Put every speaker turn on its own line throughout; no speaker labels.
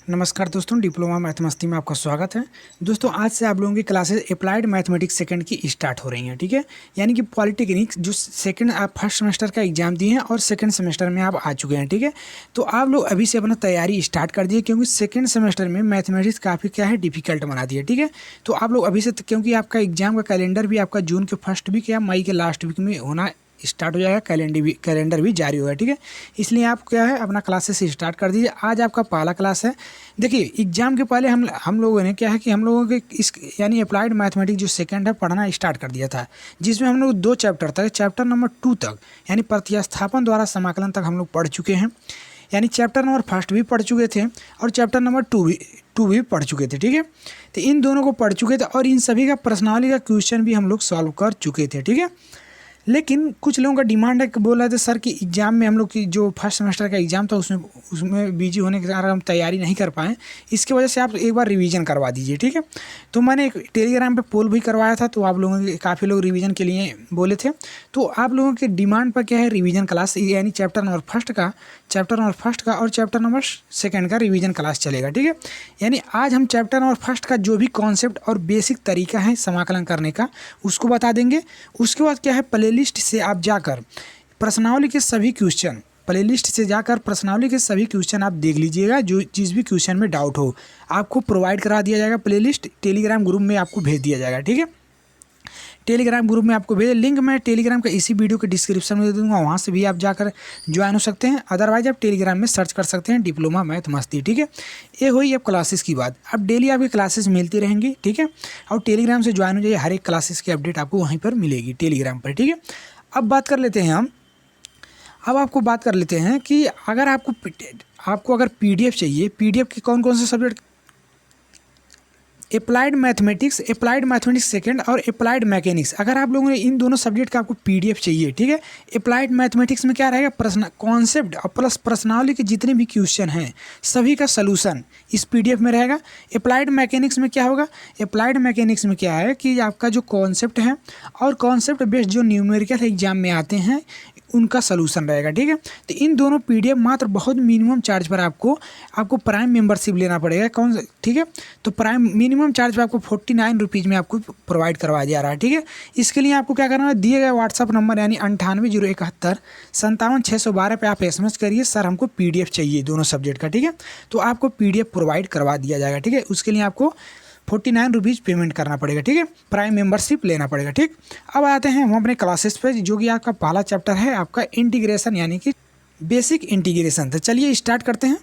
नमस्कार दोस्तों, diploma math मस्ती में आपका स्वागत है। दोस्तों, आज से आप लोगों की क्लासेस अप्लाइड मैथमेटिक्स सेकंड की स्टार्ट हो रही हैं। ठीक है, यानी कि पॉलिटेक्निक जो सेकंड आप फर्स्ट सेमेस्टर का एग्जाम दिए हैं और सेकंड सेमेस्टर में आप आ चुके हैं। ठीक है, तो आप लोग अभी से अपना तैयारी स्टार्ट कर दिए, क्योंकि सेकंड सेमेस्टर में मैथमेटिक्स काफ़ी क्या है डिफिकल्ट बना दिया। ठीक है, तो आप लोग अभी से, क्योंकि आपका एग्जाम का कैलेंडर भी आपका जून के फर्स्ट वीक या मई के लास्ट वीक में होना स्टार्ट हो जाएगा, कैलेंडर भी जारी होगा। ठीक है, इसलिए आप क्या है अपना क्लासेस स्टार्ट कर दीजिए। आज आपका पहला क्लास है। देखिए, एग्जाम के पहले हम लोगों ने क्या है कि हम लोगों के इस यानी अप्लाइड मैथमेटिक्स जो सेकंड है पढ़ना स्टार्ट कर दिया था, जिसमें हम लोग 2 चैप्टर तक, चैप्टर नंबर 2 तक यानी प्रतिस्थापन द्वारा समाकलन तक हम लोग पढ़ चुके हैं। यानी चैप्टर नंबर फर्स्ट भी पढ़ चुके थे और चैप्टर नंबर टू भी पढ़ चुके थे। ठीक है, तो इन दोनों को पढ़ चुके थे और इन सभी का प्रश्नावली का क्वेश्चन भी हम लोग सॉल्व कर चुके थे। ठीक है, लेकिन कुछ लोगों का डिमांड है कि बोल रहे थे सर कि एग्ज़ाम में हम लोग की जो फर्स्ट सेमेस्टर का एग्ज़ाम था उसमें बिजी होने के कारण हम तैयारी नहीं कर पाए, इसकी वजह से आप एक बार रिवीजन करवा दीजिए। ठीक है, तो मैंने एक टेलीग्राम पे पोल भी करवाया था, तो आप लोगों के काफ़ी लोग रिवीजन के लिए बोले थे। तो आप लोगों के डिमांड पर क्या है रिवीजन क्लास, यानी चैप्टर नंबर फर्स्ट का और चैप्टर नंबर सेकंड का रिवीजन क्लास चलेगा। ठीक है, यानी आज हम चैप्टर नंबर फर्स्ट का जो भी कॉन्सेप्ट और बेसिक तरीका है समाकलन करने का उसको बता देंगे। उसके बाद क्या है प्लेलिस्ट से आप जाकर प्रश्नावली के सभी क्वेश्चन आप देख लीजिएगा। जो जिस भी क्वेश्चन में डाउट हो आपको प्रोवाइड करा दिया जाएगा। प्लेलिस्ट टेलीग्राम ग्रुप में आपको भेज दिया जाएगा। ठीक है, टेलीग्राम ग्रुप में आपको भेज, लिंक मैं टेलीग्राम का इसी वीडियो के डिस्क्रिप्शन में दे दूंगा, वहाँ से भी आप जाकर ज्वाइन हो सकते हैं। अदरवाइज आप टेलीग्राम में सर्च कर सकते हैं डिप्लोमा मैथ मस्ती। ठीक है, ये हुई अब क्लासेस की बात। अब डेली आपकी क्लासेस मिलती रहेंगी। ठीक है, और टेलीग्राम से ज्वाइन हो जाइए, हर एक क्लासेस की अपडेट आपको वहीं पर मिलेगी टेलीग्राम पर। ठीक है, अब बात कर लेते हैं आपको बात कर लेते हैं कि अगर आपको अगर पीडीएफ चाहिए, पीडीएफ के कौन कौन से सब्जेक्ट, अप्लाइड मैथमेटिक्स सेकंड और अप्लाइड मैकेनिक्स, अगर आप लोगों ने इन दोनों सब्जेक्ट का आपको पीडीएफ चाहिए। ठीक है, अप्लाइड मैथमेटिक्स में क्या रहेगा, प्रश्न कॉन्सेप्ट और प्लस प्रश्नावली के जितने भी क्वेश्चन हैं सभी का सलूशन इस पीडीएफ में रहेगा। अप्लाइड मैकेनिक्स में क्या होगा, अप्लाइड मैकेनिक्स में क्या है कि आपका जो कॉन्सेप्ट है और कॉन्सेप्ट बेस्ड जो न्यूमेरिकल एग्जाम में आते हैं उनका सलूशन रहेगा। ठीक है, तो इन दोनों पीडीएफ मात्र बहुत मिनिमम चार्ज पर आपको प्राइम मेंबरशिप लेना पड़ेगा। ठीक है, तो प्राइम मिनिमम चार्ज पर आपको 49 रुपीज़ में आपको प्रोवाइड करवाया जा रहा है। ठीक है, इसके लिए आपको क्या करना है, दिए गए व्हाट्सअप नंबर यानी 980171 57 612 पे आप SMS करिए, सर हमको पीडीएफ चाहिए दोनों सब्जेक्ट का। ठीक है, तो आपको पीडीएफ प्रोवाइड करवा दिया जाएगा। ठीक है, उसके लिए आपको 49 रुपीज़ पेमेंट करना पड़ेगा। ठीक है, प्राइम मेंबरशिप लेना पड़ेगा। ठीक, अब आते हैं हम अपने क्लासेस पे, जो कि आपका पहला चैप्टर है आपका इंटीग्रेशन यानी कि बेसिक इंटीग्रेशन। तो चलिए स्टार्ट करते हैं।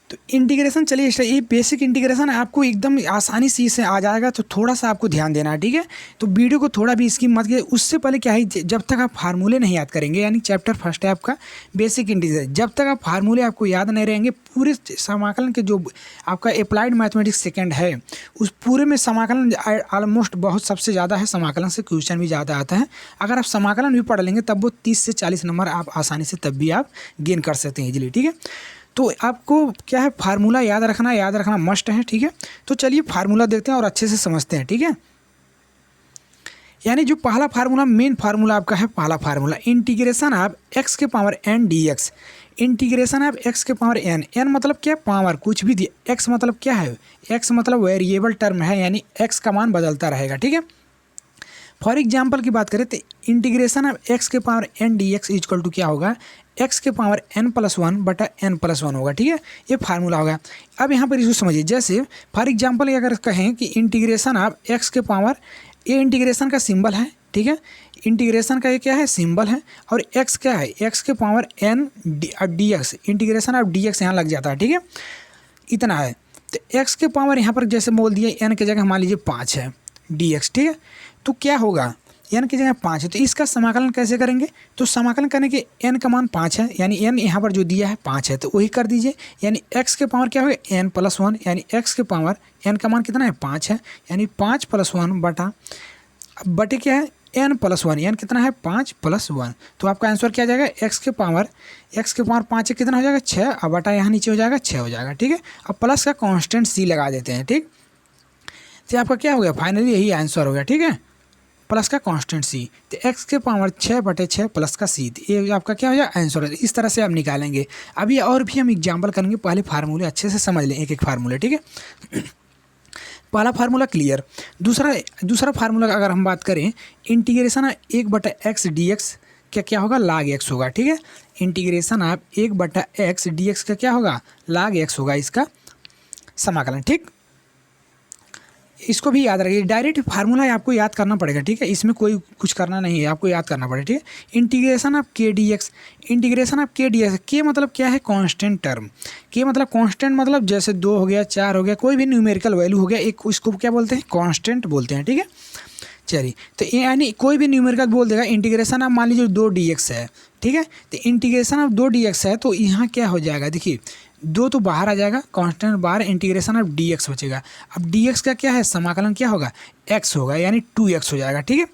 तो इंटीग्रेशन, चलिए ये बेसिक इंटीग्रेशन आपको एकदम आसानी से इसे आ जाएगा, तो थोड़ा सा आपको ध्यान देना है। ठीक है, तो वीडियो को थोड़ा भी स्किप मत कीजिए। उससे पहले क्या है, जब तक आप फार्मूले नहीं याद करेंगे, यानी चैप्टर फर्स्ट है आपका बेसिक इंटीग्रेशन, जब तक आप फार्मूले आपको याद नहीं रहेंगे, पूरे समाकलन के जो आपका अप्लाइड मैथमेटिक्स सेकंड है उस पूरे में समाकलन ऑलमोस्ट बहुत सबसे ज़्यादा है, समाकलन से क्वेश्चन भी ज़्यादा आता है। अगर आप समाकलन भी पढ़ लेंगे तब वो 30 से 40 नंबर आप आसानी से तब भी आप गेन कर सकते हैं इजीली। ठीक है, तो आपको क्या है फार्मूला याद रखना मस्ट है। ठीक है, तो चलिए फार्मूला देखते हैं और अच्छे से समझते हैं। ठीक है, यानी जो पहला फार्मूला, मेन फार्मूला आपका है पहला फार्मूला, इंटीग्रेशन ऑफ x के power n dx। Integration of x के पावर n, n मतलब क्या, पावर कुछ भी दिया, x मतलब क्या है, x मतलब वेरिएबल टर्म है, यानी x का मान बदलता रहेगा। ठीक है, फॉर एग्जाम्पल की बात करें तो इंटीग्रेशन ऑफ x के power n dx equal to क्या होगा, x के पावर n+1/n+1 होगा। ठीक है, ये फार्मूला होगा। अब यहाँ पर इसको समझिए, जैसे फॉर एग्जांपल अगर कहें कि इंटीग्रेशन ऑफ x के पावर, ये इंटीग्रेशन का सिंबल है। ठीक है, इंटीग्रेशन का ये क्या है, सिंबल है, और x क्या है, x के power n dx, integration of dx यहाँ लग जाता है। ठीक है, इतना है। तो x के पावर यहाँ पर जैसे बोल दिए n की जगह मान लीजिए 5 है dx। ठीक है, तो क्या होगा, n की जगह 5 है, तो इसका समाकलन कैसे करेंगे, तो समाकलन करने के n का मान 5 है, यानी n यहाँ पर जो दिया है 5 है, तो वही कर दीजिए। यानी x के पावर क्या होगा, n+1, यानी x के पावर n का मान कितना है, 5 है, यानी 5+1 बटे क्या है, n+1, n कितना है, 5+1। तो आपका आंसर क्या आ जाएगा, x के पावर 5 कितना हो जाएगा, 6, अब बटा यहाँ नीचे हो जाएगा 6 हो जाएगा। ठीक है, अब प्लस का कॉन्स्टेंट c लगा देते हैं। ठीक, तो आपका क्या हो गया, फाइनली यही आंसर हो गया। ठीक है, प्लस का कांस्टेंट सी, तो x के पावर 6/6 प्लस का सी, तो ये आपका क्या हो जाएगा आंसर है। इस तरह से आप निकालेंगे। अभी और भी हम एग्जाम्पल करेंगे, पहले फार्मूले अच्छे से समझ लें, एक एक फार्मूले, ठीक है। पहला फार्मूला क्लियर। दूसरा फार्मूला अगर हम बात करें, इंटीग्रेशन ऑफ 1/x dx क्या क्या होगा, log x होगा, ठीक है। इंटीग्रेशन ऑफ 1/x dx का क्या होगा, log x होगा इसका समाकलन, ठीक। इसको भी याद रखिए, डायरेक्ट फार्मूला आपको याद करना पड़ेगा, ठीक है। इसमें कोई कुछ करना नहीं है, आपको याद करना पड़ेगा, ठीक है। इंटीग्रेशन ऑफ के डी एक्स, इंटीग्रेशन ऑफ के डी एक्स, के मतलब क्या है, कांस्टेंट टर्म। के मतलब कांस्टेंट, मतलब जैसे 2 हो गया, 4 हो गया, कोई भी न्यूमेरिकल वैल्यू हो गया, एक उसको क्या बोलते हैं, कांस्टेंट बोलते हैं, ठीक है। चलिए, तो यानी कोई भी न्यूमेरिकल बोल देगा। इंटीग्रेशन ऑफ मान लीजिए 2 dx है, ठीक है। तो इंटीग्रेशन ऑफ 2 dx है, तो यहाँ क्या हो जाएगा, देखिए 2 तो बाहर आ जाएगा, कांस्टेंट बाहर, इंटीग्रेशन ऑफ dx बचेगा। अब dx का क्या है, समाकलन क्या होगा, x होगा, यानी 2x हो जाएगा, ठीक है।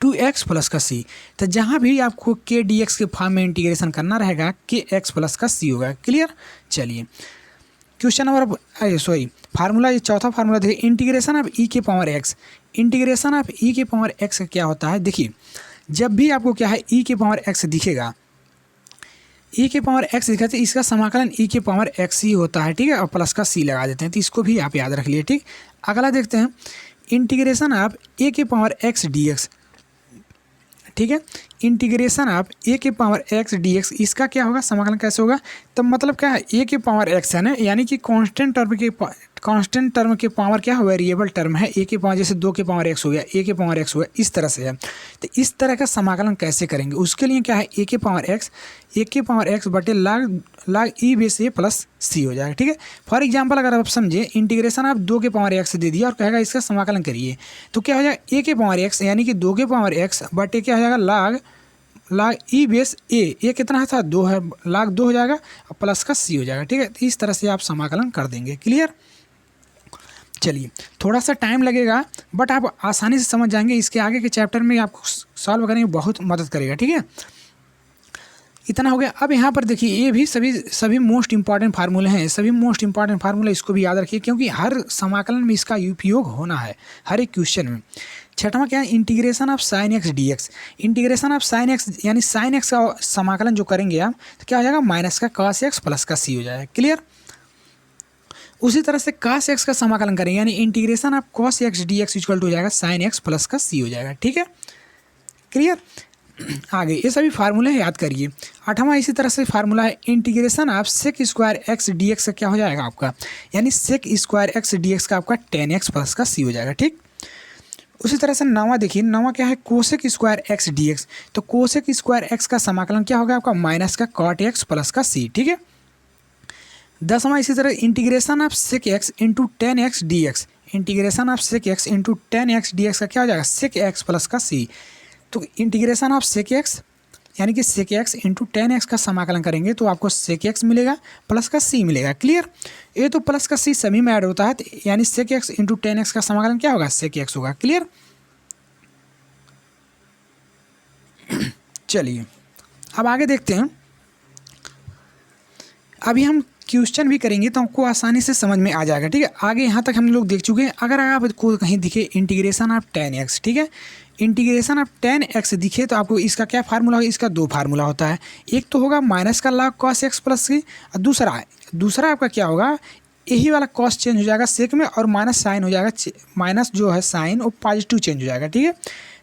2x प्लस का c, तो जहाँ भी आपको के dx के फॉर्म में इंटीग्रेशन करना रहेगा, के x प्लस का c होगा। क्लियर। चलिए, क्वेश्चन नंबर फार्मूला, ये चौथा फार्मूला देखिए, इंटीग्रेशन ऑफ e के power x। Integration of e के पावर x का क्या होता है, देखिए जब भी आपको क्या है e के पावर x दिखेगा, e के पावर x दिखा, तो इसका समाकलन e के पावर x ही होता है, ठीक है। और प्लस का c लगा देते हैं, तो इसको भी आप याद रख लिए, ठीक। अगला देखते हैं, इंटीग्रेशन ऑफ a के पावर x dx, ठीक है। इंटीग्रेशन ऑफ a के पावर x dx, इसका क्या होगा, समाकलन कैसे होगा, तो मतलब क्या है, a के पावर x है ना, यानी कि कांस्टेंट टर्म के पावर क्या है, वेरिएबल टर्म है। a के पावर, जैसे 2 के पावर x हो गया, a के पावर x हो गया, इस तरह से है। तो इस तरह का समाकलन कैसे करेंगे, उसके लिए क्या है, a के पावर x बटे log e base a plus c हो जाएगा, ठीक है। फॉर एग्जांपल अगर आप समझे, इंटीग्रेशन आप 2 के पावर x दे दिया और कहेगा इसका समाकलन करिए, तो क्या हो जाएगा, a के पावर x यानी कि 2 के पावर x बटे क्या हो जाएगा, log e बेस a कितना था, 2 है, log 2 हो जाएगा और प्लस का c हो जाएगा, ठीक है। तो इस तरह से आप समाकलन कर देंगे। क्लियर। चलिए, थोड़ा सा टाइम लगेगा, बट आप आसानी से समझ जाएंगे। इसके आगे के चैप्टर में आपको सॉल्व करने में बहुत मदद करेगा, ठीक है। इतना हो गया। अब यहाँ पर देखिए, ये भी सभी मोस्ट इंपॉर्टेंट फार्मूले हैं, सभी मोस्ट इंपॉर्टेंट फार्मूला, इसको भी याद रखिए, क्योंकि हर समाकलन में इसका उपयोग होना है, हर एक क्वेश्चन में। छठवां क्या है, integration of sine x d x. Integration of sine x, यानी साइन एक्स का समाकलन जो करेंगे आप, तो क्या हो जाएगा, माइनस का cos x प्लस का c हो जाएगा। क्लियर। उसी तरह से cos x का समाकलन करेंगे, यानी integration of cos x dx equal to हो जाएगा sin x प्लस का c हो जाएगा, ठीक है। क्लियर। आगे ये सभी फार्मूले याद करिए। आठवां इसी तरह से फार्मूला है, integration of sec square x d x का क्या हो जाएगा आपका, यानी sec square x d x का आपका 10x प्लस का c हो जाएगा, ठीक। उसी तरह से नवा देखिए, नवा क्या है, cosec square x d x. तो कोसेक स्क्वायर एक्स का समाकलन क्या होगा आपका, माइनस का कॉट एक्स प्लस का c, ठीक है। 10वां इसी तरह integration of sec x into 10x d x. Integration of sec x into 10x d x का क्या हो जाएगा, सेक एक्स प्लस का c। तो इंटीग्रेशन ऑफ सेक एक्स यानी कि सेक एक्स इंटू 10x का समाकलन करेंगे तो आपको सेक एक्स मिलेगा प्लस का c मिलेगा। क्लियर। ये तो प्लस का c सभी में ऐड होता है, तो यानी सेक एक्स इंटू 10x का समाकलन क्या होगा, सेक एक्स होगा। क्लियर। चलिए, अब आगे देखते हैं। अभी हम क्वेश्चन भी करेंगे तो आपको आसानी से समझ में आ जाएगा, ठीक है। आगे यहाँ तक हम लोग देख चुके हैं। अगर आपको कहीं दिखे इंटीग्रेशन ऑफ 10x, ठीक है, इंटीग्रेशन ऑफ 10x दिखे तो आपको इसका क्या फार्मूला होगा, इसका 2 फार्मूला होता है। एक तो होगा माइनस का log cos x plus c, और दूसरा आपका क्या होगा, यही वाला कॉस चेंज हो जाएगा सेक में, और माइनस साइन हो जाएगा, माइनस जो है साइन वो पॉजिटिव चेंज हो जाएगा, ठीक है।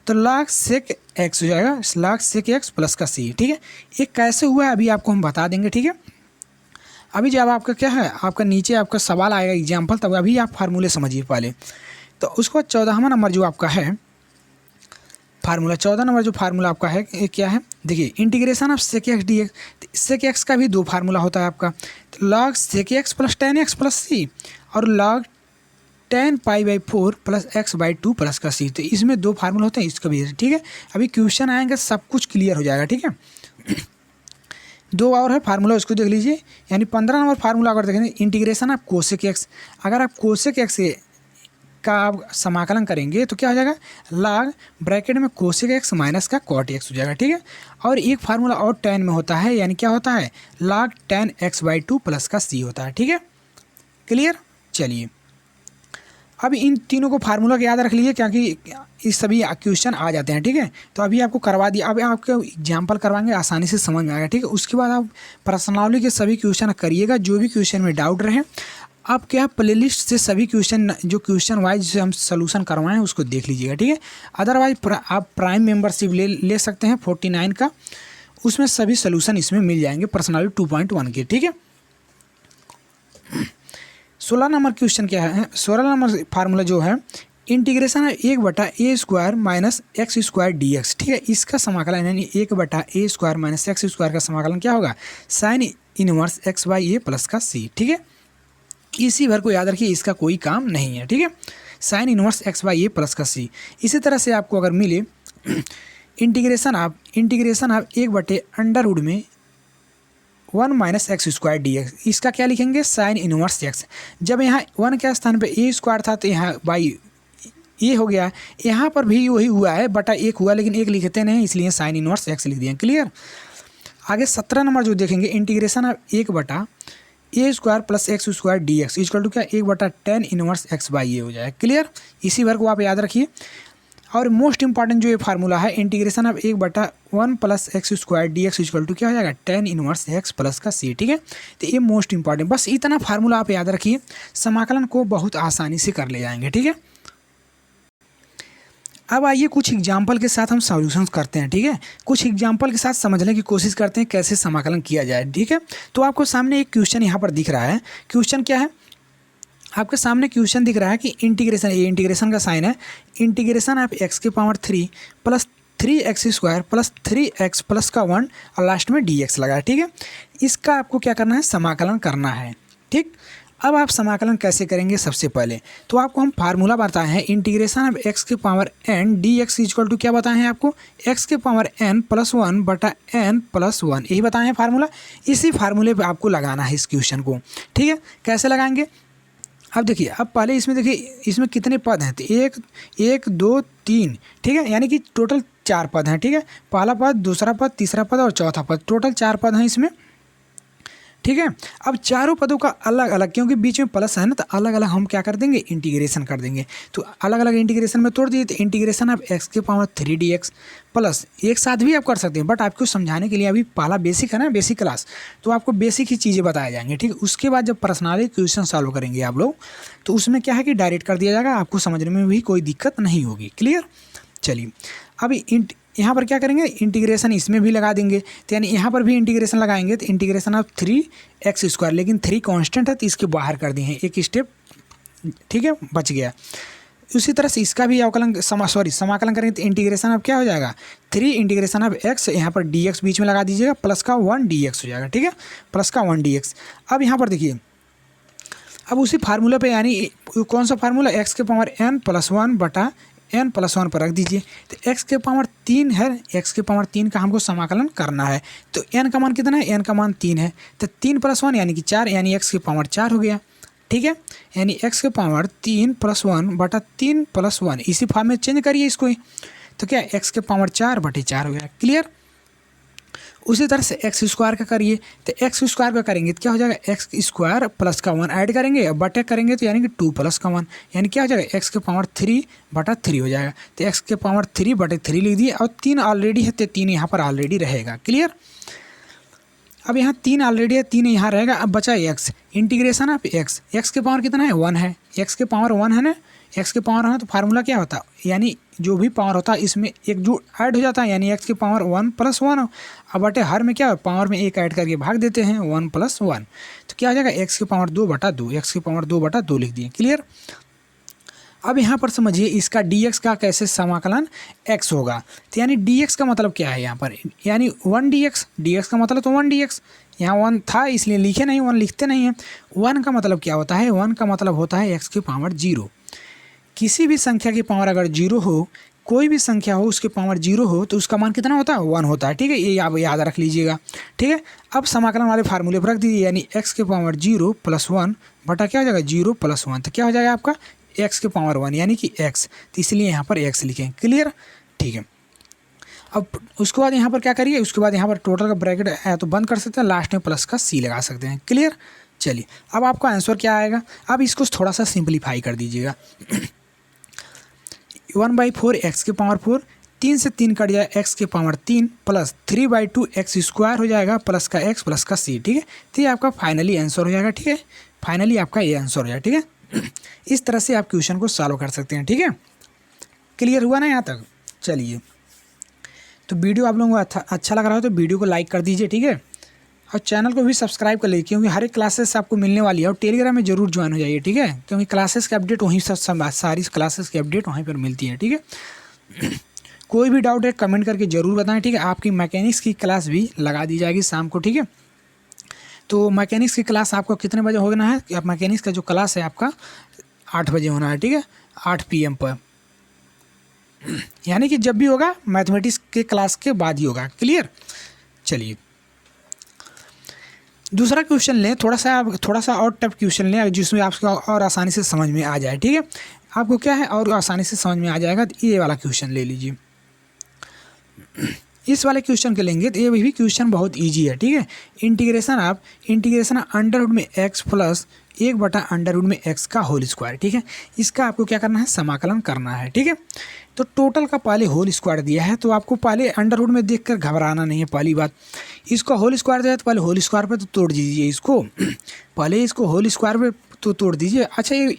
तो log sec x हो जाएगा, log sec x प्लस का c, ठीक है। ये कैसे हुआ है अभी आपको हम बता देंगे, ठीक है। अभी जब आपका क्या है, आपका नीचे आपका सवाल आएगा एग्जाम्पल, तब अभी आप फार्मूले समझिए पहले। तो उसको 14वां नंबर जो आपका है फार्मूला, 14 नंबर जो फार्मूला आपका है ये क्या है, देखिए integration of sec x d x. Sec x का भी 2 फार्मूला होता है आपका, तो log sec x plus 10x plus c, और log 10π/4 प्लस x/2 प्लस का c। तो इसमें 2 फार्मूला होते हैं, इसका भी, ठीक है। अभी क्वेश्चन आएंगे सब कुछ क्लियर हो जाएगा, ठीक है। 2 और है फार्मूला, उसको देख लीजिए। यानी 15 नंबर फार्मूला अगर देखेंगे, इंटीग्रेशन ऑफ कोसेक एक्स। अगर आप कोसेक एक्स का आप समाकलन करेंगे तो क्या हो जाएगा, log ब्रैकेट में कोसेक एक्स माइनस का कॉट एक्स हो जाएगा, ठीक है। और एक फार्मूला और 10 में होता है, यानी क्या होता है, log 10x/2 प्लस का c होता है, ठीक है। क्लियर। चलिए, अब इन तीनों को फार्मूला को याद रख लीजिए क्योंकि इस सभी क्वेश्चन आ जाते हैं, ठीक है। तो अभी आपको करवा दिया, अब आपको एग्जाम्पल करवाएंगे, आसानी से समझ में आएगा, ठीक है। उसके बाद आप प्रश्नावली के सभी क्वेश्चन करिएगा, जो भी क्वेश्चन में डाउट रहे आप क्या प्लेलिस्ट से सभी क्वेश्चन जो क्वेश्चन वाइज हम सोल्यूशन करवाएं उसको देख लीजिएगा, ठीक है। अदरवाइज आप प्राइम मेंबरशिप ले सकते हैं 49 का, उसमें सभी सोल्यूशन इसमें मिल जाएंगे पर्सनालिटी 2.1 के, ठीक है। 16 नंबर क्वेश्चन क्या है, 16 नंबर फार्मूला जो है इंटीग्रेशन है 1/a² माइनस x² dx, ठीक है। इसका समाकलन यानी 1/a² माइनस x² का समाकलन क्या होगा, साइन इनवर्स x/a प्लस का c, ठीक है। इसी भर को याद रखिए, इसका कोई काम नहीं है, ठीक है। साइन इनवर्स x/a प्लस का c। इसी तरह से आपको अगर मिले इंटीग्रेशन आप 1/√में 1 माइनस x² dx, इसका क्या लिखेंगे, साइन इनवर्स x। जब यहाँ 1 के स्थान पे a² था तो यहाँ बाई ये हो गया, यहाँ पर भी वही हुआ है, बटा 1 हुआ, लेकिन 1 लिखते नहीं इसलिए साइन इनवर्स x लिख दिए, क्लियर। आगे 17 नंबर जो देखेंगे इंटीग्रेशन आप 1/a² plus x² dx equal to क्या 1/tan इनवर्स x/a हो जाए, क्लियर। इसी भर को आप याद रखिए। और मोस्ट इंपॉर्टेंट जो ये फार्मूला है integration of 1/1 plus x² dx equal to क्या हो जाएगा, tan इनवर्स x प्लस का c, ठीक है। तो ये मोस्ट इंपॉर्टेंट, बस इतना फार्मूला आप याद रखिए, समाकलन को बहुत आसानी से कर ले जाएंगे, ठीक है। अब आइए कुछ एग्जाम्पल के साथ हम सॉल्यूशंस करते हैं, ठीक है। कुछ एग्जाम्पल के साथ समझने की कोशिश करते हैं कैसे समाकलन किया जाए, ठीक है। तो आपको सामने एक क्वेश्चन यहाँ पर दिख रहा है, क्वेश्चन क्या है, आपके सामने क्वेश्चन दिख रहा है कि इंटीग्रेशन, ये इंटीग्रेशन का साइन है, integration of x³ plus 3x² plus 3x plus का 1 और लास्ट में dx लगा है, ठीक है। इसका आपको क्या करना है, समाकलन करना है, ठीक। अब आप समाकलन कैसे करेंगे, सबसे पहले तो आपको हम फार्मूला बताए हैं integration of x⁻n dx equal to क्या बताए हैं आपको, x⁻n + 1 बटा n + 1, यही बताए हैं फार्मूला। इसी फार्मूले पे आपको लगाना है इस क्वेश्चन को, ठीक है। कैसे लगाएंगे, अब देखिए, अब पहले इसमें देखिए इसमें कितने पद हैं, तो 1 2 3, ठीक है, यानी कि टोटल 4 पद हैं, ठीक है। पहला पद, दूसरा पद, तीसरा पद और चौथा पद, टोटल 4 पद हैं इसमें, ठीक है। अब चारों पदों का अलग अलग, क्योंकि बीच में प्लस है ना, तो अलग अलग हम क्या कर देंगे, इंटीग्रेशन कर देंगे। तो अलग अलग इंटीग्रेशन में तोड़ दिए, तो integration of x³ dx plus, एक साथ भी आप कर सकते हैं, बट आपको समझाने के लिए अभी पहला बेसिक है ना, बेसिक क्लास, तो आपको बेसिक ही चीज़ें बताए जाएंगे, ठीक है। उसके बाद जब पर्सनली क्वेश्चन सॉल्व करेंगे आप लोग, तो उसमें क्या है कि डायरेक्ट कर दिया जाएगा, आपको समझने में भी कोई दिक्कत नहीं होगी, क्लियर। चलिए अभी यहाँ पर क्या करेंगे, इंटीग्रेशन इसमें भी लगा देंगे, तो यानी यहाँ पर भी इंटीग्रेशन लगाएंगे, तो इंटीग्रेशन ऑफ 3x², लेकिन 3 कांस्टेंट है तो इसके बाहर कर दिए हैं, एक स्टेप, ठीक है, बच गया। उसी तरह से इसका भी अवकलन समाकलन करेंगे, तो इंटीग्रेशन ऑफ क्या हो जाएगा, 3 इंटीग्रेशन ऑफ x, यहाँ पर dx बीच में लगा दीजिएगा, प्लस का 1 dx हो जाएगा, ठीक है, प्लस का 1 dx। अब यहाँ पर देखिए, अब उसी फार्मूला पे, यानी कौन सा फार्मूला, x⁻n + 1 बटा n + 1 पर रख दीजिए, तो x⁻3 है, x⁻3 का हमको समाकलन करना है, तो n का मान कितना है, n का मान 3 है, तो 3 + 1 यानी कि 4, यानी x⁻4 हो गया, ठीक है। यानी x⁻3 + 1 बटा 3 + 1, इसी फॉर्म में चेंज करिए इसको ही, तो क्या x⁻4 बटे 4 हो गया, क्लियर। उसी तरह से x² का करिए, तो x² का करेंगे तो क्या हो जाएगा, x² प्लस का 1 ऐड करेंगे और बटे करेंगे, तो यानी कि 2 प्लस का 1, यानी क्या हो जाएगा, x⁻3 बटा 3 हो जाएगा, तो x⁻3 बटे 3 लिख दिए, और 3 ऑलरेडी है तो 3 यहाँ पर ऑलरेडी रहेगा, क्लियर। अब यहाँ 3 ऑलरेडी है, 3 यहाँ रहेगा, अब बचा x, इंटीग्रेशन ऑफ x के पावर कितना है, 1 है, x के पावर 1 है ना, x के पावर है तो फार्मूला क्या होता है, यानी जो भी पावर होता है इसमें एक जो ऐड हो जाता है, यानी x के पावर 1 + 1, अब बटे हर में क्या है, पावर में एक ऐड करके भाग देते हैं, 1 + 1, तो क्या हो जाएगा, x के पावर 2 बटा 2, x के पावर 2 बटा 2 लिख दिए, क्लियर। अब यहाँ पर समझिए इसका dx का कैसे समाकलन x होगा, तो यानी dx का मतलब क्या है यहाँ पर, यानी 1 dx का मतलब तो 1 dx, यहाँ 1 था इसलिए लिखे नहीं, 1 लिखते नहीं हैं। 1 का मतलब क्या होता है, 1 का मतलब होता है x की पावर 0, किसी भी संख्या की पावर अगर 0 हो, कोई भी संख्या हो उसके पावर 0 हो तो उसका मान कितना होता है, 1 होता है, ठीक है, ये आप याद रख लीजिएगा, ठीक है। अब समाकलन वाले फार्मूले पर रख दीजिए, यानी x के पावर 0 + 1 बटा क्या हो जाएगा, 0 + 1, तो क्या हो जाएगा आपका x के पावर 1 यानी कि x, तो इसलिए यहाँ पर x लिखें, क्लियर, ठीक है। अब उसके बाद यहाँ पर क्या करिए, उसके बाद यहाँ पर टोटल का ब्रैकेट है तो बंद कर सकते हैं, लास्ट में प्लस का c लगा सकते हैं, क्लियर, चलिए अब आपका आंसर क्या आएगा, अब इसको थोड़ा सा सिंप्लीफाई कर दीजिएगा। 1/4 एक्स के पावर 4, 3 से 3 कट जाए एक्स के पावर 3 प्लस 3/2 एक्स स्क्वायर हो जाएगा प्लस का एक्स प्लस का सी, ठीक है। तो ये आपका फाइनली आंसर हो जाएगा, ठीक है। फाइनली आपका ये आंसर हो जाएगा, ठीक है। इस तरह से आप क्वेश्चन को सॉल्व कर सकते हैं, ठीक है। क्लियर हुआ ना यहाँ तक? चलिए, तो वीडियो आप लोगों को अच्छा लग रहा हो तो वीडियो को लाइक कर दीजिए, ठीक है। और चैनल को भी सब्सक्राइब कर लीजिए, क्योंकि हर एक क्लासेस आपको मिलने वाली है। और टेलीग्राम में जरूर ज्वाइन हो जाइए, ठीक है, क्योंकि क्लासेस के अपडेट वहीं सारी क्लासेस की अपडेट वहीं पर मिलती है, ठीक है। कोई भी डाउट है कमेंट करके ज़रूर बताएं, ठीक है। आपकी मैकेनिक्स की क्लास भी लगा दी जाएगी शाम को, ठीक है। तो मैकेनिक्स की क्लास आपको कितने बजे होना है? आप मैकेनिक्स का जो क्लास है आपका 8 बजे होना है, ठीक है, 8 PM पर, यानी कि जब भी होगा मैथमेटिक्स के क्लास के बाद ही होगा। क्लियर? चलिए दूसरा क्वेश्चन लें, थोड़ा सा और टफ क्वेश्चन लें जिसमें आपको और आसानी से समझ में आ जाए, ठीक है। आपको क्या है और आसानी से समझ में आ जाएगा, तो ये वाला क्वेश्चन ले लीजिए। इस वाले क्वेश्चन के लेंगे तो ये भी क्वेश्चन बहुत इजी है, ठीक है। इंटीग्रेशन अंडर रूट में एक्स प्लस 1/अंडर रूट में एक्स का होल स्क्वायर, ठीक है। इसका आपको क्या करना है, समाकलन करना है, ठीक है। तो टोटल का पहले होल स्क्वायर दिया है, तो आपको पहले अंडर रूट में देखकर घबराना नहीं है। पहली बात, इसको होल स्क्वायर दिया है तो पहले होल स्क्वायर पे तो तोड़ दीजिए इसको, पहले इसको होल स्क्वायर पे तो तोड़ दीजिए। अच्छा, ये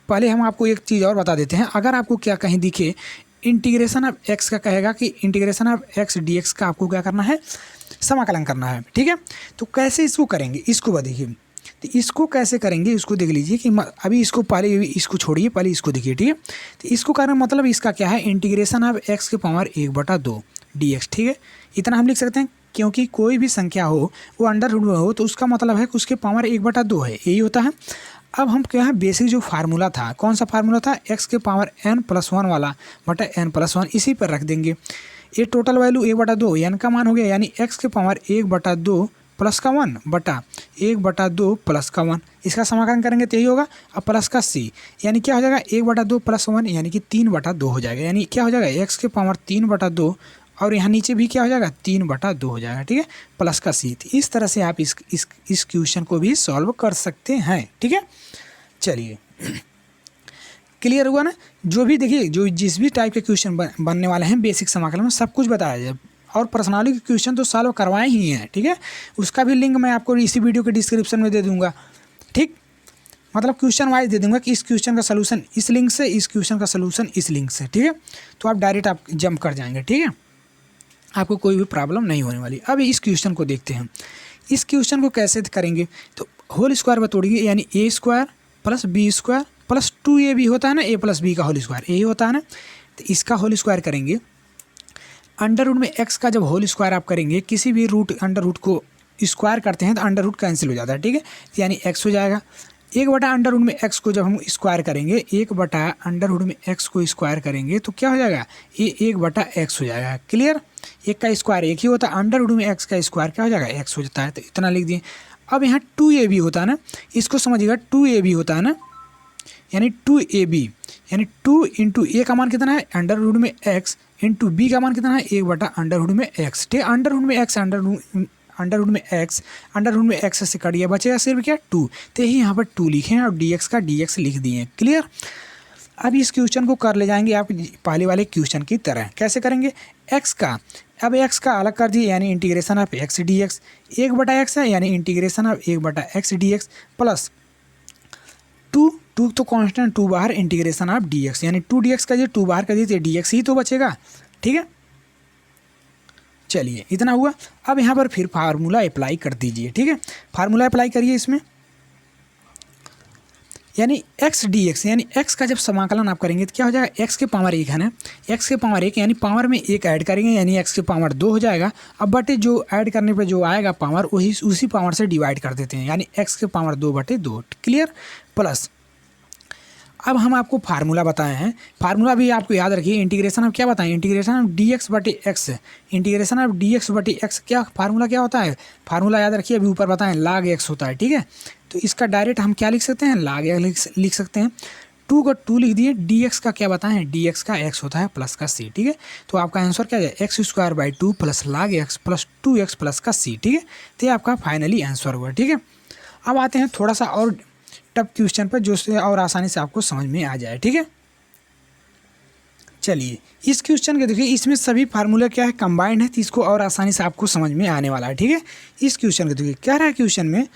पहले हम आपको एक चीज़ और बता देते हैं। अगर आपको क्या कहीं दिखे इंटीग्रेशन ऑफ एक्स का, कहेगा कि इंटीग्रेशन ऑफ एक्स dx का आपको क्या करना है, समाकलन करना है, ठीक है। तो कैसे इसको करेंगे, इसको देखिए। तो इसको कैसे करेंगे इसको देख लीजिए कि अभी इसको पहले इसको छोड़िए, पहले इसको देखिए, ठीक है। तो इसको करना मतलब इसका क्या है, इंटीग्रेशन ऑफ एक्स के पावर 1/2 dx, ठीक है। इतना हम लिख सकते हैं, क्योंकि कोई भी संख्या हो वो अंडर रूट में हो तो उसका मतलब है कि उसके पावर 1/2 है, यही होता है। अब हम क्या है, बेसिक जो फार्मूला था, कौन सा फार्मूला था, एक्स के पावर n+1 वाला बटा n+1, इसी पर रख देंगे। ये टोटल वैल्यू 1/2 n का मान हो गया, यानी एक्स के पावर 1/2 प्लस का 1 बटा 1/2 प्लस का 1, इसका समाकलन करेंगे तो यही होगा। अब प्लस का c, यानी क्या हो जाएगा 1/2 प्लस 1, यानी कि 3/2 हो जाएगा। यानी क्या हो जाएगा, एक्स के पावर 3/2 और यहाँ नीचे भी क्या हो जाएगा 3/2 हो जाएगा, ठीक है, प्लस का c। इस तरह से आप इस क्वेश्चन को भी सॉल्व कर सकते हैं, ठीक है। चलिए क्लियर हुआ ना? जो भी देखिए, जो जिस भी टाइप के क्वेश्चन बनने वाले हैं बेसिक समाकलन में सब कुछ बताया जाए, और पर्सनालिटी के क्वेश्चन तो सॉल्व करवाए ही हैं, ठीक है। उसका भी लिंक मैं आपको इसी वीडियो के डिस्क्रिप्शन में दे दूंगा, ठीक, मतलब क्वेश्चन वाइज दे दूंगा कि इस क्वेश्चन का सलूशन इस लिंक से, इस क्वेश्चन का सलूशन इस लिंक से, ठीक है। तो आप डायरेक्ट आप जंप कर जाएंगे, ठीक है, आपको कोई भी प्रॉब्लम नहीं होने वाली। अब इस क्वेश्चन को देखते हैं। इस क्वेश्चन को कैसे करेंगे, तो होल स्क्वायर पर तोड़िए, यानी a² plus b² plus 2ab होता है ना, a प्लस b का होल स्क्वायर यही होता है ना। तो इसका होल स्क्वायर करेंगे। अंडर रूट में x का जब होल स्क्वायर आप करेंगे, किसी भी अंडर रूट को स्क्वायर करते हैं तो अंडर रूट कैंसिल हो जाता है, ठीक है। तो यानी x हो जाएगा। 1/अंडर रूट में x को जब हम स्क्वायर करेंगे, 1/अंडर रूट में x को स्क्वायर करेंगे तो क्या हो जाएगा, ये 1/x हो जाएगा। क्लियर? एक का स्क्वायर एक ही होता है, अंडर रूट में x का स्क्वायर क्या हो जाएगा, x हो जाता है। तो इतना लिख दिए। अब यहाँ 2ab होता है ना, इसको समझिएगा, 2ab होता है ना, यानी 2ab, यानी 2 इंटू ए का मान कितना है, अंडर रूट में x, इंटू बी का मान कितना है, 1/अंडर रूट में x, ठीक है। अंडर रूट में x, अंडर रूट में x, अंडर रूट में x से कट गया, बचेगा सिर्फ क्या 2। तो यही यहाँ पर 2 लिखे हैं और dx का dx लिख दिए हैं। क्लियर? अब इस क्वेश्चन को कर ले जाएंगे आप पहले वाले क्वेश्चन की तरह। कैसे करेंगे, x का, अब x का अलग कर दिए, यानी integration of x dx, 1/x है, यानी integration of 1/x dx plus 2 तो कांस्टेंट, 2 बाहर, इंटीग्रेशन ऑफ dx, यानी 2dx का ये 2 बाहर कर दिए, dx ही तो बचेगा, ठीक है। चलिए इतना हुआ। अब यहाँ पर फिर फार्मूला अप्लाई कर दीजिए, ठीक है। फार्मूला अप्लाई करिए इसमें, यानी x dx, यानी x का जब समाकलन आप करेंगे तो क्या हो जाएगा, x के पावर 1 है ना, x के पावर 1, यानी पावर में 1 ऐड करेंगे, यानी x के पावर 2 हो जाएगा। अब बटे जो ऐड करने पे जो आएगा पावर, वही उसी पावर से डिवाइड कर देते हैं, यानी x के पावर 2/2। क्लियर? प्लस अब हम आपको फार्मूला बताए हैं, फार्मूला भी आपको याद रखिए। इंटीग्रेशन ऑफ क्या बताएं, integration of dx/x, integration of dx/x क्या फार्मूला क्या होता है, फार्मूला याद रखिए, अभी ऊपर बताएं log x होता है, ठीक है। तो इसका डायरेक्ट हम क्या लिख सकते हैं, log x लिख सकते हैं। 2 को 2 लिख दिए, dx का क्या बताएं, dx का x होता है प्लस का c, ठीक है। तो आपका आंसर क्या है, x²/2 plus log x plus 2x plus का c, ठीक है। तो ये आपका फाइनली आंसर हुआ, ठीक है। अब आते हैं थोड़ा सा और टफ क्वेश्चन पर, जो से और आसानी से आपको समझ में आ जाए, ठीक है। चलिए इस क्वेश्चन के देखिए, इसमें सभी फार्मूला क्या है, कंबाइंड है, तो इसको और आसानी से आपको समझ में आने वाला है, ठीक है। इस क्वेश्चन के देखिए क्या रहा है, क्वेश्चन में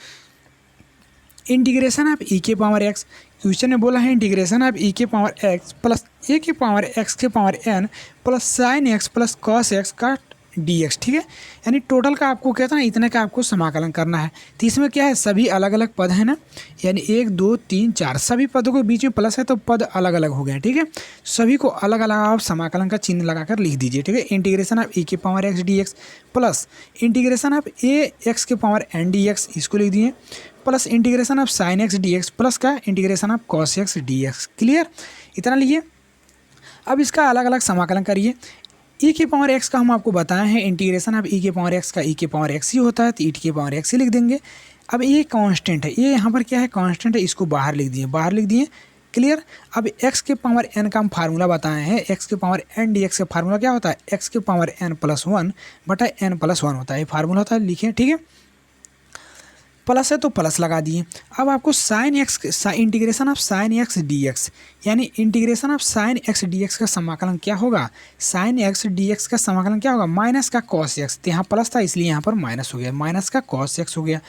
इंटीग्रेशन ऑफ ई के पावर एक्स, क्वेश्चन में बोला है इंटीग्रेशन ऑफ ई के पावर एक्स प्लस ए के पावर एक्स के power n plus sine x plus cos x का डी एक्स, ठीक है। यानी टोटल का आपको कहता है ना, इतने का आपको समाकलन करना है। तो इसमें क्या है, सभी अलग अलग पद है ना, यानी 1 2 3 4 सभी पदों के बीच में प्लस है तो पद अलग अलग हो गए, ठीक है। सभी को अलग अलग आप समाकलन का चिन्ह लगाकर लिख दीजिए, ठीक है। इंटीग्रेशन ऑफ ई के power x d x plus integration of a x के पावर एन डी एक्स, इसको लिख दिए, plus integration of sine x d x plus का integration of cos x d x. Clear, इतना लिए। अब इसका अलग अलग समाकलन करिए। ई के पावर एक्स का हम आपको बताए हैं, इंटीग्रेशन ऑफ ई के पावर एक्स का ई के पावर एक्स ही होता है, तो ई के पावर एक्स ही लिख देंगे। अब ये कांस्टेंट है, ये यहाँ पर क्या है, कांस्टेंट है, इसको बाहर लिख दिए, बाहर लिख दिए। क्लियर। अब एक्स के पावर एन का हम फार्मूला बताए हैं, एक्स के पावर एन डी एक्स का फार्मूला क्या होता है, एक्स के पावर एन प्लस 1 बटा एन प्लस 1 होता है, ये फार्मूला होता है, लिखे, ठीक है। प्लस है तो प्लस लगा दिए। अब आपको sine x, integration of sine x d x, यानी integration of sine x d x का समाकलन क्या होगा, साइन एक्स डी एक्स का समाकलन क्या होगा, माइनस का कॉस एक्स, तो यहाँ प्लस था इसलिए यहाँ पर माइनस हो गया, माइनस का कॉस एक्स हो गया,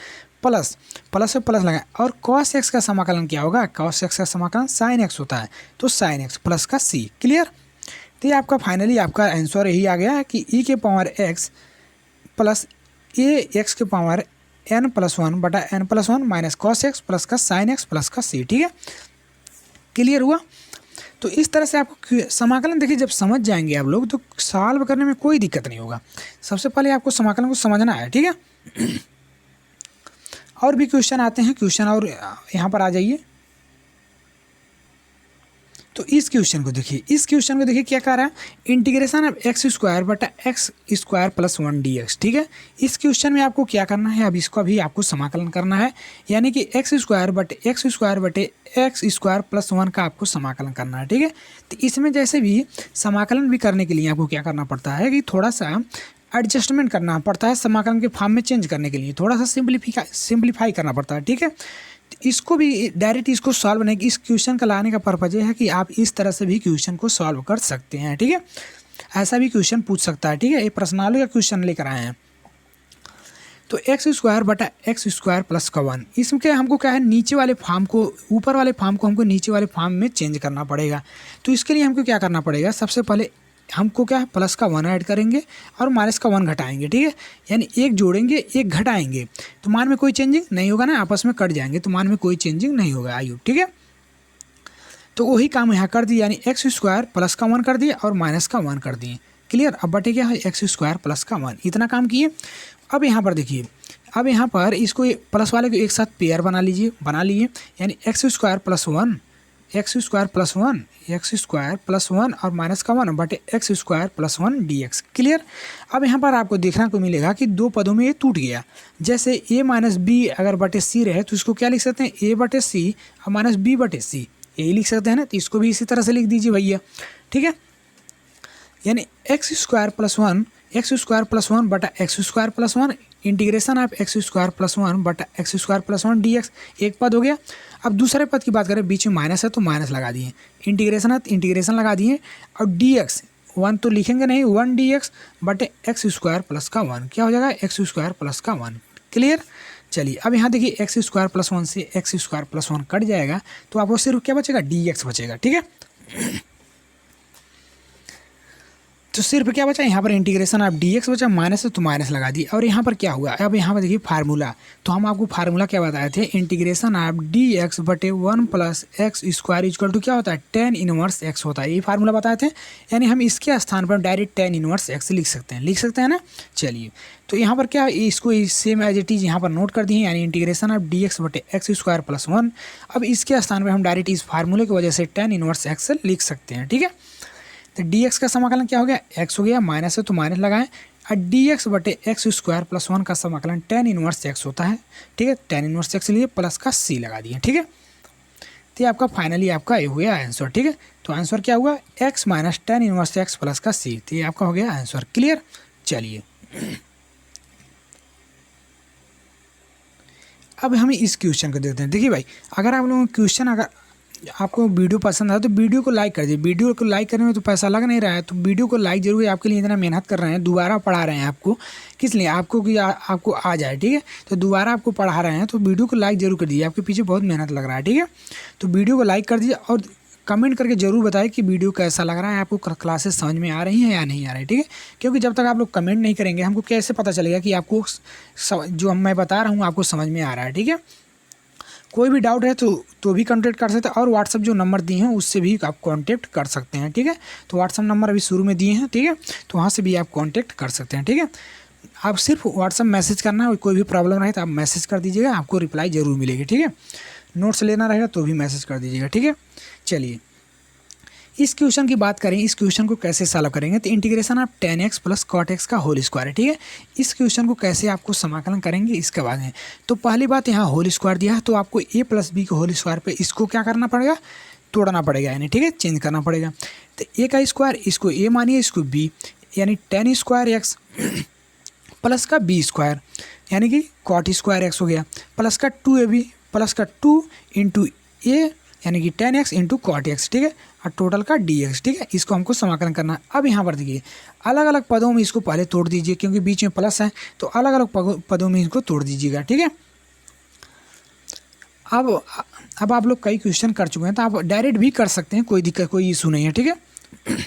प्लस प्लस से प्लस लगा। और कॉस एक्स का समाकलन क्या होगा, कॉस एक्स का समाकलन साइन एक्स होता है, तो साइन एक्स प्लस का सी। क्लियर। तो ये आपका फाइनली आपका आंसर यही आ गया है कि ई के power x plus a x के पावर एन प्लस 1 बटा n plus 1 minus cos x plus का साइन एक्स प्लस का सी, ठीक है। क्लियर हुआ। तो इस तरह से आपको समाकलन देखिए, जब समझ जाएंगे आप लोग तो सॉल्व करने में कोई दिक्कत नहीं होगा। सबसे पहले आपको समाकलन को समझना है, ठीक है। और भी क्वेश्चन आते हैं, क्वेश्चन और यहाँ पर आ जाइए। तो इस क्वेश्चन को देखिए, इस क्वेश्चन को देखिए क्या कह रहा है, इंटीग्रेशन ऑफ एक्स स्क्वायर बटा x square plus 1 D x, ठीक है। इस क्वेश्चन में आपको क्या करना है, अब इसको अभी आपको समाकलन करना है, यानी कि एक्स स्क्वायर बटे एक्स स्क्वायर प्लस 1 का आपको समाकलन करना है, ठीक है। तो इसमें जैसे भी समाकलन भी करने के लिए आपको क्या करना पड़ता है कि थोड़ा सा एडजस्टमेंट करना पड़ता है, समाकलन के फॉर्म में चेंज करने के लिए थोड़ा सा सिंप्लीफाई करना पड़ता है, ठीक है। इसको भी डायरेक्ट इसको सॉल्व नहीं, इस क्वेश्चन का लाने का पर्पज है कि आप इस तरह से भी क्वेश्चन को सॉल्व कर सकते हैं, ठीक है। ऐसा भी क्वेश्चन पूछ सकता है, ठीक है। ये प्रश्नावली का क्वेश्चन लेकर आए हैं। तो एक्स स्क्वायर बटा एक्स स्क्वायर प्लस का 1, इसमें क्या हमको क्या है, नीचे वाले फॉर्म को ऊपर वाले फॉर्म को हमको नीचे वाले फॉर्म में चेंज करना पड़ेगा। तो इसके लिए हमको क्या करना पड़ेगा, सबसे पहले हमको क्या है, प्लस का 1 ऐड करेंगे और माइनस का 1 घटाएंगे, ठीक है। यानी एक जोड़ेंगे एक घटाएंगे, तो मान में कोई चेंजिंग नहीं होगा ना, आपस में कट जाएंगे तो मान में कोई चेंजिंग नहीं होगा, आयु, ठीक है। तो वही काम यहाँ कर दिए, यानी एक्स स्क्वायर प्लस का 1 कर दिए और माइनस का 1 कर दिए। क्लियर। अब बटे क्या है, एक्स स्क्वायर प्लस का 1, इतना काम किए। अब यहाँ पर देखिए, अब यहाँ पर इसको प्लस वाले को एक साथ पेयर बना लीजिए, बना लिए, यानी x square plus 1 x square plus 1 और माइनस का 1 बटे x square plus 1 D x. Clear. अब यहाँ पर आपको देखने को मिलेगा कि दो पदों में ये टूट गया। जैसे ए माइनस बी अगर बटे सी रहे तो इसको क्या लिख सकते हैं, ए बटे सी और माइनस बी बटे सी, यही लिख सकते हैं ना। तो इसको भी इसी तरह से लिख दीजिए भैया, ठीक है। यानी एक्स स्क्वायर प्लस 1 बटा x square plus 1 integration of x square plus 1 बटा x square plus 1 D x, एक पद हो गया। अब दूसरे पद की बात करें, बीच में माइनस है तो माइनस लगा दिए, इंटीग्रेशन है तो इंटीग्रेशन लगा दिए, और डी एक्स 1 तो लिखेंगे नहीं, 1 डी एक्स बटे एक्स स्क्वायर प्लस का 1, क्या हो जाएगा, एक्स स्क्वायर प्लस का 1। क्लियर। चलिए अब यहाँ देखिए, एक्स स्क्वायर प्लस 1 से एक्स स्क्वायर प्लस 1 कट जाएगा तो आपको सिर्फ क्या बचेगा, डी एक्स बचेगा, ठीक है। तो सिर्फ क्या बचा, यहाँ पर इंटीग्रेशन ऑफ डी एक्स बचा, माइनस है तो माइनस लगा दी। और यहाँ पर क्या हुआ, अब यहाँ पर देखिए फार्मूला, तो हम आपको फार्मूला क्या बताए थे, इंटीग्रेशन ऑफ डी एक्स बटे 1 plus x square equal to क्या होता है, tan इनवर्स एक्स होता है, ये फार्मूला बताए थे। यानी हम इसके स्थान पर डायरेक्ट tan इनवर्स एक्स लिख सकते हैं ना। चलिए तो यहाँ पर क्या, इसको सेम एज इट इज यहाँ पर नोट कर दिए, यानी इंटीग्रेशन ऑफ डी एक्स बटे एक्स स्क्वायर प्लस 1। अब इसके स्थान पर हम डायरेक्ट इस फार्मूले की वजह से tan इनवर्स एक्स लिख सकते हैं, ठीक है। तो डी एक्स का समाकलन क्या हो गया, एक्स हो गया, माइनस है तो माइनस लगाएं, और डी एक्स बटे एक्स स्क्वायर प्लस 1 का समाकलन tan इनवर्स एक्स होता है, ठीक है। tan इनवर्स एक्स लिए प्लस का सी लगा दिए, ठीक है। तो ये आपका फाइनली आपका ये हो गया आंसर, ठीक है। तो आंसर क्या हुआ, x minus tan inverse x plus का सी, तो ये आपका हो गया आंसर। क्लियर। चलिए अब हम इस क्वेश्चन को देखते हैं। देखिए भाई, अगर आप लोगों को क्वेश्चन, अगर आपको वीडियो पसंद आए तो वीडियो को लाइक कर दीजिए। वीडियो को लाइक करने में तो पैसा लग नहीं रहा है, तो वीडियो को लाइक जरूर है। आपके लिए इतना मेहनत कर रहे हैं, दोबारा पढ़ा रहे हैं आपको, किस लिए? आपको कि आपको आ जाए, ठीक है। तो दोबारा आपको पढ़ा रहे हैं तो वीडियो को लाइक जरूर कर दीजिए। आपके पीछे बहुत मेहनत लग रहा है, ठीक है। तो वीडियो को लाइक कर दीजिए और कमेंट करके जरूर बताएं कि वीडियो कैसा लग रहा है, आपको क्लासेस समझ में आ रही हैं या नहीं आ रही, ठीक है। क्योंकि जब तक आप लोग कमेंट नहीं करेंगे हमको कैसे पता चलेगा कि आपको जो मैं बता रहा हूँ आपको समझ में आ रहा है, ठीक है। कोई भी डाउट है तो भी कांटेक्ट कर सकते हैं, और व्हाट्सअप जो नंबर दिए हैं उससे भी आप कांटेक्ट कर सकते हैं, ठीक है। तो व्हाट्सअप नंबर अभी शुरू में दिए हैं, ठीक है, तो वहाँ से भी आप कांटेक्ट कर सकते हैं, ठीक है। आप सिर्फ व्हाट्सअप मैसेज करना है, कोई भी प्रॉब्लम रहे तो आप मैसेज कर दीजिएगा, आपको रिप्लाई जरूर मिलेगी, ठीक है। नोट्स लेना रहेगा तो भी मैसेज कर दीजिएगा, ठीक है। चलिए इस क्वेश्चन की बात करें, इस क्वेश्चन को कैसे सॉल्व करेंगे। तो integration of tan x plus cot x का होल स्क्वायर है, ठीक है। इस क्वेश्चन को कैसे आपको समाकलन करेंगे इसके बाद में, तो पहली बात यहाँ होल स्क्वायर दिया है तो आपको a प्लस बी के होल स्क्वायर पे इसको क्या करना पड़ेगा, तोड़ना पड़ेगा, यानी ठीक है, चेंज करना पड़ेगा। तो a का स्क्वायर इसको a मानिए, इसको b, यानी tan स्क्वायर x प्लस का b स्क्वायर यानी कि cot स्क्वायर x हो गया, प्लस का 2ab प्लस का 2 इंटू a यानी कि tan x into cot x, ठीक है, और टोटल का dx, ठीक है। इसको हमको समाकलन करना है। अब यहाँ पर देखिए अलग अलग पदों में इसको पहले तोड़ दीजिए, क्योंकि बीच में प्लस है तो अलग अलग पदों में इसको तोड़ दीजिएगा, ठीक है। अब आप लोग कई क्वेश्चन कर चुके हैं तो आप डायरेक्ट भी कर सकते हैं, कोई दिक्कत कोई इशू नहीं है, ठीक है।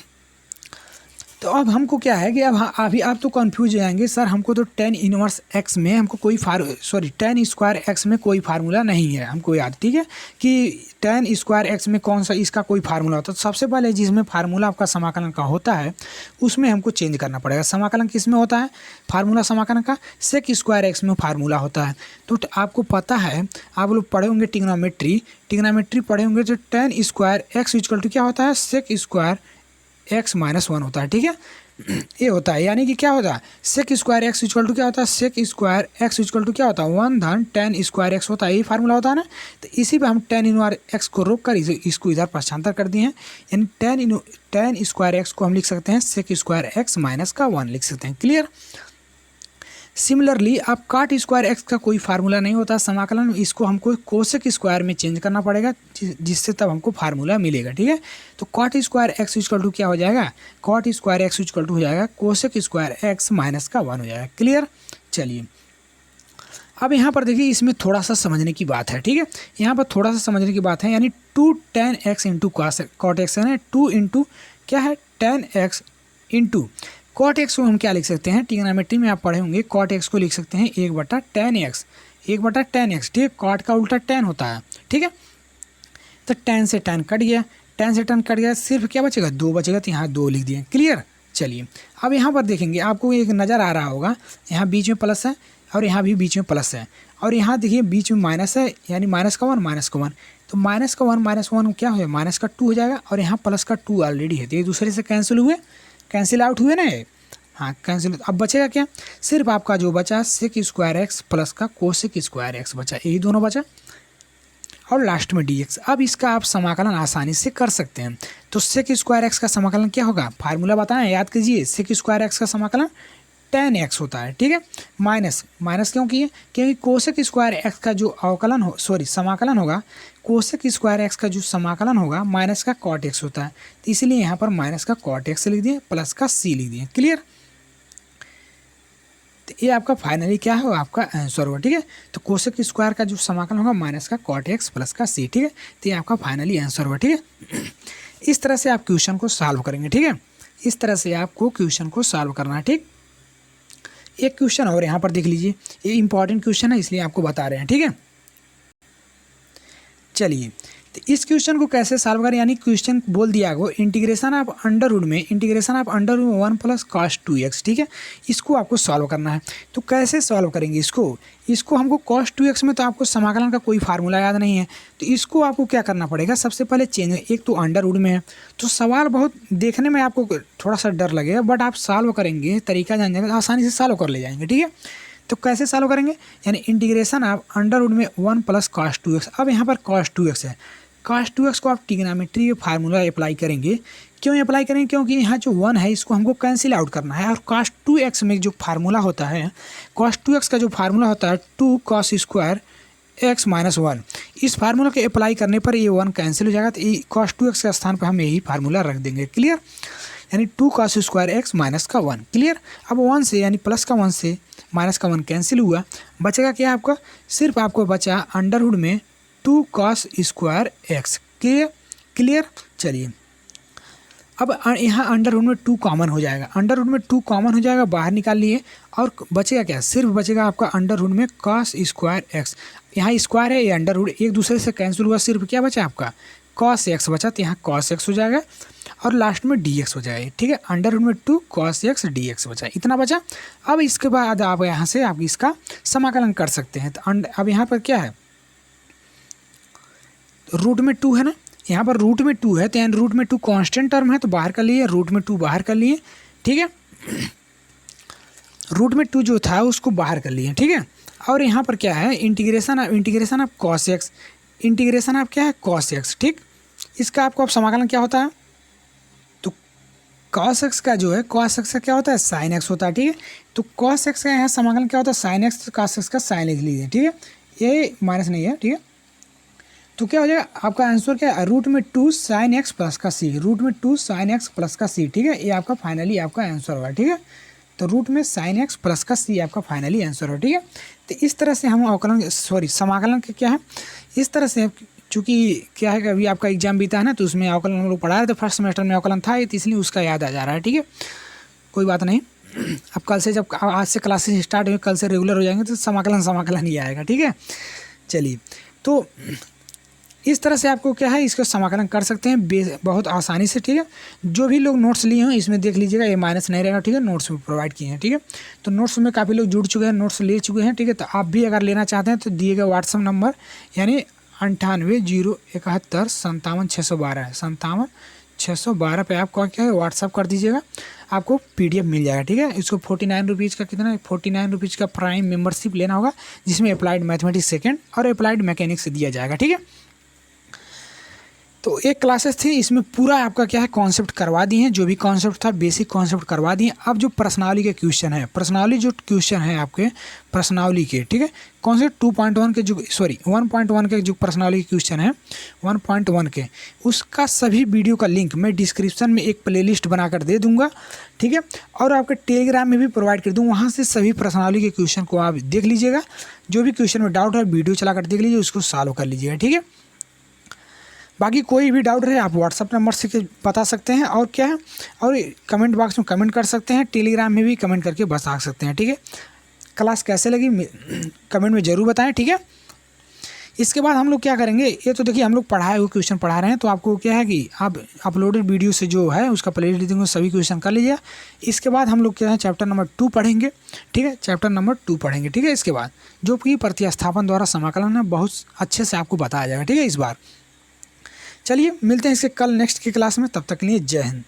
तो अब हमको क्या है कि अब अभी आप तो कंफ्यूज हो जाएंगे, सर हमको तो tan इनवर्स x में हमको कोई tan स्क्वायर x में कोई फार्मूला नहीं है हमको याद, ठीक है, कि tan स्क्वायर x में कौन सा इसका कोई फार्मूला होता है। तो सबसे पहले जिसमें फार्मूला आपका समाकलन का होता है उसमें हमको चेंज करना पड़ेगा। समाकलन किस में होता है, फार्मूला समाकलन का सेक स्क्वायर x में फार्मूला होता है। तो आपको पता है, आप लोग पढ़े होंगे टिग्नोमेट्री पढ़े होंगे, तो tan square x equal to क्या होता है, सेक स्क्वायर x माइनस 1 होता है, ठीक है, ये होता है। यानी कि क्या होता है, sec square x equal to क्या होता है, sec square x equal to क्या होता है, 1 धन tan स्क्वायर x होता है, ये फार्मूला होता है ना। तो इसी पे हम tan इनवर्स x को रोक कर इसको इधर पक्षांतर कर दिए हैं, यानी tan स्क्वायर x को हम लिख सकते हैं सेक स्क्वायर x माइनस का 1 लिख सकते हैं, क्लियर। सिमिलरली आप काट स्क्वायर x का कोई फार्मूला नहीं होता समाकलन, इसको हमको कोसेक स्क्वायर में चेंज करना पड़ेगा, जिससे तब हमको फार्मूला मिलेगा, ठीक है। तो cot square x equal to क्या हो जाएगा, cot square x equal to हो जाएगा कोसेक स्क्वायर x माइनस का 1 हो जाएगा, क्लियर। चलिए अब यहाँ पर देखिए इसमें थोड़ा सा समझने की बात है, ठीक है, यहाँ पर थोड़ा सा समझने की बात है, यानी 2 tan x into cot x है, 2 इंटू क्या है tan x into cot x को हम क्या लिख सकते हैं, ट्रिग्नोमेट्री में आप पढ़े होंगे, कॉट एक्स को लिख सकते हैं 1/tan x, 1/tan x, ठीक है। कॉट का उल्टा tan होता है, ठीक है। तो tan से tan कट गया, tan से tan कट गया, सिर्फ क्या बचेगा, 2 बचेगा, तो यहाँ 2 लिख दिए, क्लियर। चलिए अब यहाँ पर देखेंगे, आपको एक नज़र आ रहा होगा, यहाँ बीच में प्लस है और यहाँ भी बीच में प्लस है, और यहाँ देखिए बीच में माइनस है, यानी माइनस का 1, तो माइनस का 1 क्या हो जाएगा, माइनस का 2 हो जाएगा, और यहाँ प्लस का 2 ऑलरेडी है, तो ये दूसरे से कैंसिल हुए, कैंसिल आउट हुए ना, हाँ कैंसिल। अब बचेगा क्या, सिर्फ आपका जो बचा सेक स्क्वायर एक्स प्लस का कोसेक स्क्वायर एक्स बचा, यही दोनों बचा, और लास्ट में dx। अब इसका आप समाकलन आसानी से कर सकते हैं। तो सेक स्क्वायर एक्स का समाकलन क्या होगा, फार्मूला बताएं, याद कीजिए, सेक स्क्वायर एक्स का समाकलन tan x होता है, ठीक है। माइनस क्यों किए, क्योंकि कोसेक स्क्वायर एक्स का जो समाकलन होगा, कोसेक स्क्वायर एक्स का जो समाकलन होगा माइनस का कॉट एक्स होता है, तो इसलिए यहाँ पर माइनस का कॉट एक्स लिख दिए, प्लस का c लिख दिए, क्लियर। तो ये आपका फाइनली क्या होगा, आपका आंसर होगा, ठीक है। तो कोसेक स्क्वायर का जो समाकलन होगा माइनस का कॉट एक्स प्लस का c, ठीक है। तो ये आपका फाइनली आंसर होगा, ठीक है। इस तरह से आप क्वेश्चन को सॉल्व करेंगे, ठीक है, इस तरह से आपको क्वेश्चन को सॉल्व करना है, ठीक। एक क्वेश्चन और यहाँ पर देख लीजिए, ये इंपॉर्टेंट क्वेश्चन है इसलिए आपको बता रहे हैं, ठीक है। चलिए तो इस क्वेश्चन को कैसे सॉल्व करें, यानी क्वेश्चन बोल दिया गो इंटीग्रेशन ऑफ अंडर रूट में 1 प्लस cos 2x, ठीक है, इसको आपको सॉल्व करना है। तो कैसे सॉल्व करेंगे इसको हमको cos 2x में तो आपको समाकलन का कोई फार्मूला याद नहीं है, तो इसको आपको क्या करना पड़ेगा, सबसे पहले चेंज, एक तो अंडर रूट में है, तो सवाल बहुत देखने में आपको थोड़ा सा डर लगेगा, बट आप सॉल्व करेंगे, तरीका जान जाएगा, आसानी से सॉल्व कर ले जाएंगे, ठीक है। तो कैसे सॉल्व करेंगे, यानी इंटीग्रेशन ऑफ अंडर रूट में 1 प्लस cos 2x। अब यहाँ पर cos 2x है, cos 2x को आप ट्रिग्नोमेट्री फार्मूला अप्लाई करेंगे, क्यों अप्लाई करेंगे, क्योंकि यहाँ जो 1 है इसको हमको कैंसिल आउट करना है, और cos 2x में जो फार्मूला होता है, cos 2x का जो फार्मूला होता है 2 cos square x minus one. इस फार्मूला के अप्लाई करने पर ये 1 कैंसिल हो जाएगा, तो ये कॉस 2x के स्थान पर हम यही फार्मूला रख देंगे। क्लियर, यानी 2 cos स्क्वायर एक्स माइनस का 1। क्लियर, अब 1 से यानी प्लस का 1 से माइनस का 1 कैंसिल हुआ, बचेगा क्या आपका, सिर्फ आपको बचा अंडरवुड में 2 cos square x. Clear clear, चलिए अब यहाँ अंडरवुड में 2 कॉमन हो जाएगा, अंडरवुड में 2 कॉमन हो जाएगा, बाहर निकाल लिए, और बचेगा क्या, सिर्फ बचेगा आपका अंडरवुड में cos स्क्वायर एक्स। यहाँ स्क्वायर है, ये अंडरवुड एक दूसरे से कैंसिल हुआ, सिर्फ क्या बचा आपका cos x बचा, तो यहाँ cos x हो जाएगा और लास्ट में dx हो जाएगा। ठीक है, अंडरवुड में 2 cos x dx बचा, इतना बचा। अब इसके बाद आप यहाँ से आप इसका समाकलन कर सकते हैं। तो अब यहाँ पर क्या है, रूट में 2 है ना, यहाँ पर रूट में 2 है, तो यहाँ रूट में 2 कांस्टेंट टर्म है, तो बाहर कर लिए, रूट में 2 बाहर कर लिए। ठीक है, रूट में 2 जो था उसको बाहर कर लिए। ठीक है, और यहाँ पर क्या है, integration of cos x, integration of क्या है cos x। ठीक, इसका आपको अब समाकलन क्या होता है, तो cos x का जो है, cos x का क्या होता है sin x होता है। ठीक है, तो cos x का यहाँ समाकलन क्या होता है sin x, cos x का sin लिख लीजिए। ठीक है, ये माइनस नहीं है। ठीक है, तो क्या हो जाएगा आपका आंसर क्या है, रूट में 2 sin x प्लस का c, रूट में 2 sin x प्लस का c। ठीक है, ये आपका फाइनली आपका आंसर होगा। ठीक है, तो रूट में sin x प्लस का c आपका फाइनली आंसर हो। ठीक है, तो इस तरह से हम अवकलन समाकलन के क्या है, इस तरह से, चूँकि क्या है कि अभी आपका एग्जाम बीता है ना, तो उसमें अवकलन हम लोग पढ़ा रहे थे, फर्स्ट सेमेस्टर में अवकलन था, तो इसलिए उसका याद आ जा रहा है। ठीक है, कोई बात नहीं, अब कल से जब आज से क्लासेस स्टार्ट हुई, कल से रेगुलर हो जाएंगे, तो समाकलन ही आएगा। ठीक है, चलिए, तो इस तरह से आपको क्या है, इसको समाकलन कर सकते हैं बहुत आसानी से। ठीक है, जो भी लोग नोट्स लिए हैं इसमें देख लीजिएगा, ये माइनस नहीं रहेगा। ठीक है, नोट्स में प्रोवाइड किए हैं। ठीक है, तो नोट्स में काफ़ी लोग जुड़ चुके हैं, नोट्स ले चुके हैं। ठीक है, तो आप भी अगर लेना चाहते हैं तो दिए गए व्हाट्सअप नंबर यानी 980171 57 612 पे आप क्या है व्हाट्सअप कर दीजिएगा, आपको PDF मिल जाएगा। ठीक है, इसको 49 रुपीज़ का कितना है, 49 रुपीज़ का प्राइम मेंबरशिप लेना होगा, जिसमें अप्लाइड मैथमेटिक्स सेकेंड और अप्लाइड मैकेनिक्स दिया जाएगा। ठीक है, तो एक क्लासेस थी, इसमें पूरा आपका क्या है कॉन्सेप्ट करवा दिए हैं, जो भी कॉन्सेप्ट था बेसिक कॉन्सेप्ट करवा दिए। अब जो प्रश्नावली के क्वेश्चन है, प्रश्नावली जो क्वेश्चन है आपके प्रश्नावली के, ठीक है, कॉन्सेप्ट 2.1 के जो 1.1 के जो प्रश्नावली के क्वेश्चन है 1.1 के, उसका सभी वीडियो का लिंक मैं डिस्क्रिप्शन में एक प्लेलिस्ट बनाकर दे दूंगा। ठीक है, और आपके टेलीग्राम में भी प्रोवाइड कर दूँ, वहाँ से सभी प्रश्नावली के क्वेश्चन को आप देख लीजिएगा। जो भी क्वेश्चन में डाउट है वीडियो चलाकर देख लीजिए, उसको सॉल्व कर लीजिएगा। ठीक है, बाकी कोई भी डाउट है आप व्हाट्सअप नंबर से बता सकते हैं, और क्या है, और कमेंट बॉक्स में कमेंट कर सकते हैं, टेलीग्राम में भी कमेंट करके बता सकते हैं। ठीक है, क्लास कैसे लगी कमेंट में ज़रूर बताएं। ठीक है, इसके बाद हम लोग क्या करेंगे, ये तो देखिए हम लोग पढ़ाए हुए क्वेश्चन पढ़ा रहे हैं, तो आपको क्या है कि आप अपलोडेड वीडियो से जो है उसका प्लेलिस्ट देंगे, सभी क्वेश्चन कर लीजिए। इसके बाद हम लोग क्या है चैप्टर नंबर 2 पढ़ेंगे। ठीक है, चैप्टर नंबर 2 पढ़ेंगे। ठीक है, इसके बाद जो कि प्रतिस्थापन द्वारा समाकलन है, बहुत अच्छे से आपको बताया जाएगा। ठीक है, इस बार चलिए मिलते हैं इसके कल नेक्स्ट की क्लास में, तब तक के लिए जय हिंद।